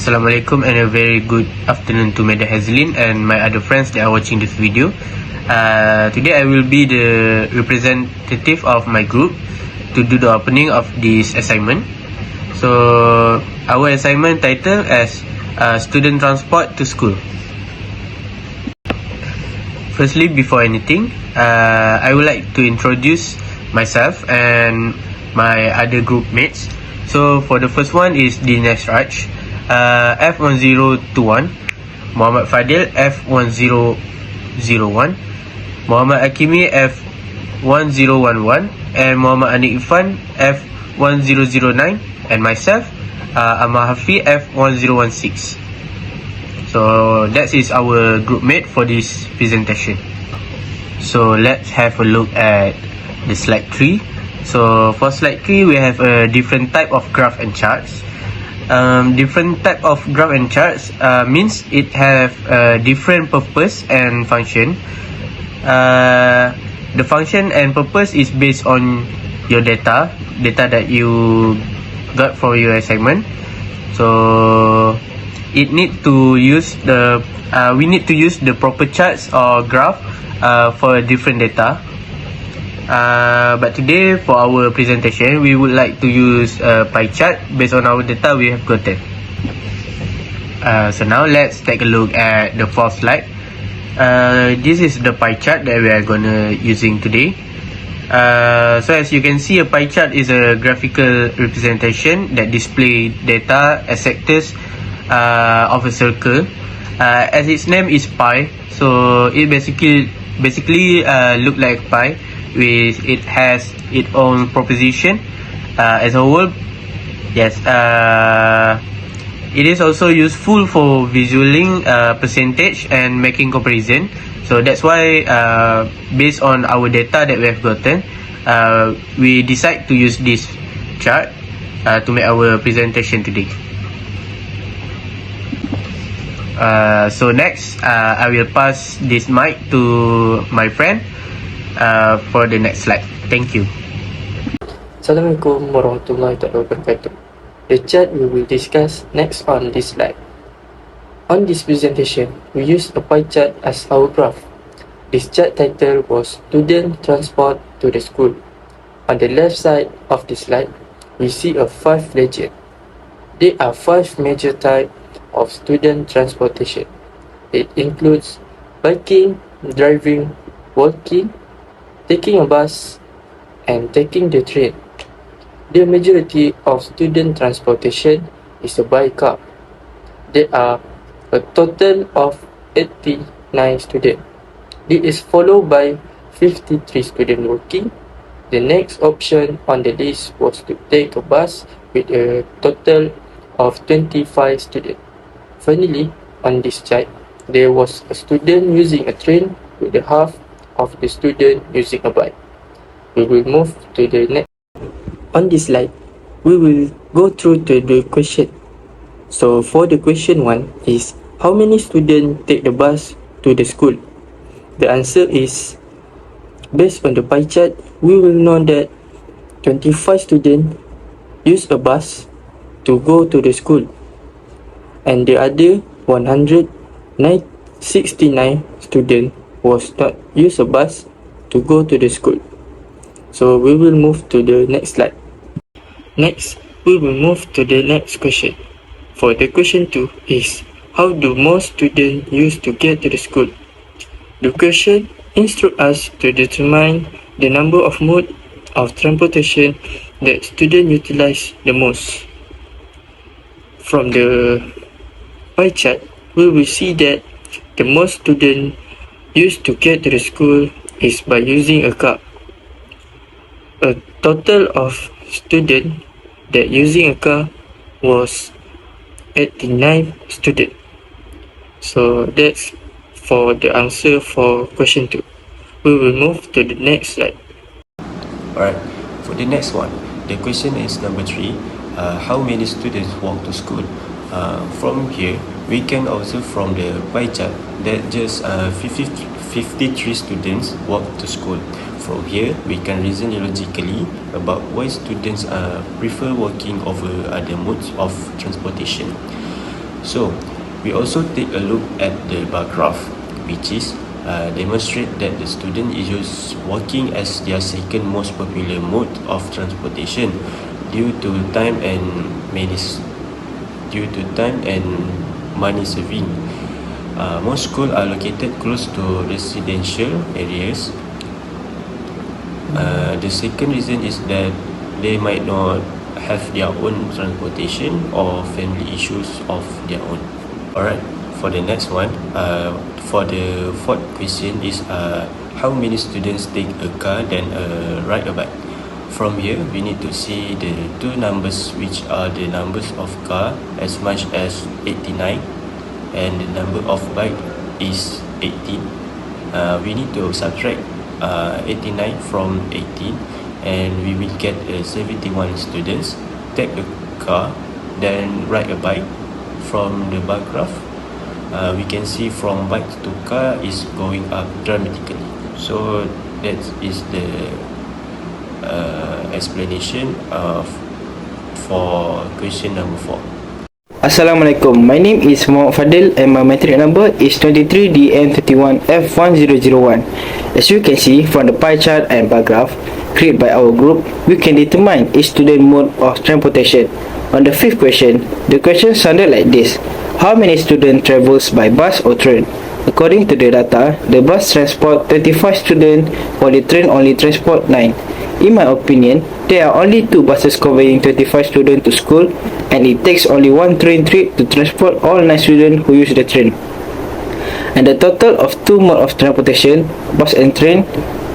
Assalamualaikum and a very good afternoon to Madam Hazlin and my other friends that are watching this video. Today I will be the representative of my group to do the opening of this assignment. So our assignment title is Student Transport to School. Firstly, before anything, I would like to introduce myself and my other group mates. So for the first one is Dinesh Raj, F1021, Muhammad Fadil F1001, Muhammad Akimi F1011, and Muhammad Anik Irfan F1009, and myself Ahmad Hafi F1016. So that is our group mate for this presentation. So let's have a look at the slide 3. So for slide 3, we have a different type of graph and charts. Different type of graph and charts means it have a different purpose and function. The function and purpose is based on your data that you got for your assignment. So we need to use the proper charts or graph for different data. But today for our presentation, we would like to use a pie chart based on our data we have gotten. So now let's take a look at the fourth slide. This is the pie chart that we are gonna using today. So as you can see, a pie chart is a graphical representation that display data as sectors of a circle. As its name is pie, so it basically look like pie. It has its own proposition as a whole. Yes, it is also useful for visualizing percentage and making comparison. So that's why based on our data that we have gotten, we decide to use this chart to make our presentation today. So next, I will pass this mic to my friend for the next slide. Thank you. Assalamualaikum warahmatullahi wabarakatuh. The chart we will discuss next on this slide. On this presentation, we use a pie chart as our graph. This chart title was Student Transport to the School. On the left side of the slide, we see a 5 legend. There are 5 major types of student transportation. It includes biking, driving, walking, taking a bus, and taking the train. The majority of student transportation is by car. There are a total of 89 students. This is followed by 53 students walking. The next option on the list was to take a bus with a total of 25 students. Finally, on this chart, there was a student using a train with the half of the student using a bike. We will move to the next. On this slide, we will go through to the question. So for the question 1 is, how many students take the bus to the school? The answer is, based on the pie chart, we will know that 25 students use a bus to go to the school, and the other 169 students was not use a bus to go to the school. So we will move to the next slide. Next, we will move to the next question. For the question 2 is, how do most students use to get to the school? The question instructs us to determine the number of modes of transportation that students utilize the most. From the pie chart, we will see that the most students used to get to the school is by using a car. A total of students that using a car was 89 students. So that's for the answer for question 2. We will move to the next slide. Alright, for the next one, the question is number 3. How many students walk to school? From here, we can observe from the pie chart that just 53 students walk to school. From here, we can reason logically about why students prefer walking over other modes of transportation. So we also take a look at the bar graph, which is demonstrate that the student is just walking as their second most popular mode of transportation due to time and money saving. Most schools are located close to residential areas. The second reason is that they might not have their own transportation or family issues of their own. Alright, for the next one, for the fourth question is how many students take a car then ride a bike? From here, we need to see the two numbers, which are the numbers of car as much as 89 and the number of bike is 18. We need to subtract 89 from 18 and we will get 71 students take a car then ride a bike. From the bar graph, we can see from bike to car is going up dramatically. So that is the explanation for question number 4. Assalamualaikum. My name is Muhammad Fadil and my metric number is 23DM31F1001. As you can see from the pie chart and bar graph created by our group, we can determine each student mode of transportation. On the fifth question, the question sounded like this: how many students travels by bus or train? According to the data, the bus transport 25 students while the train only transport 9. In my opinion, there are only 2 buses conveying 25 students to school and it takes only 1 train trip to transport all 9 students who use the train. And the total of 2 modes of transportation, bus and train,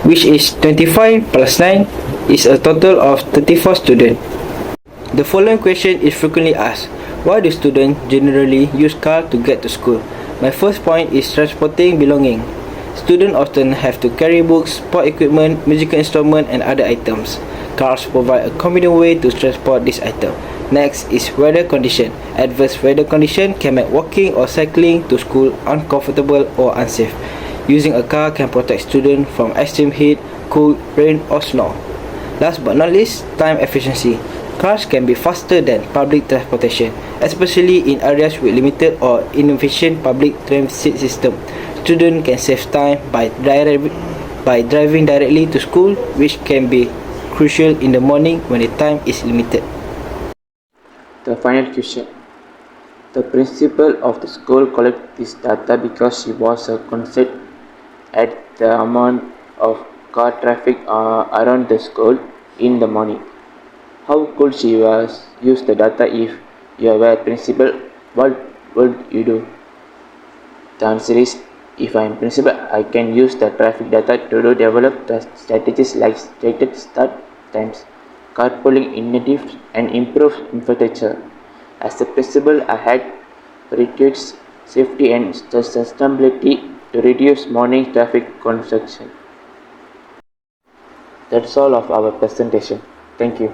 which is 25 plus 9, is a total of 34 students. The following question is frequently asked: why do students generally use car to get to school? My first point is transporting belonging. Students often have to carry books, sport equipment, musical instruments and other items. Cars provide a convenient way to transport this item. Next is weather condition. Adverse weather condition can make walking or cycling to school uncomfortable or unsafe. Using a car can protect students from extreme heat, cold, rain or snow. Last but not least, time efficiency. Cars can be faster than public transportation, especially in areas with limited or inefficient public transit system. Students can save time by driving directly to school, which can be crucial in the morning when the time is limited. The final question. The principal of the school collected this data because she was concerned at the amount of car traffic around the school in the morning. How could she use the data if you were principal? What would you do? The answer is, if I am principal, I can use the traffic data to develop the strategies like stated start times, carpooling initiatives, and improve infrastructure. As a principal, I had prioritized safety and sustainability to reduce morning traffic congestion. That's all of our presentation. Thank you.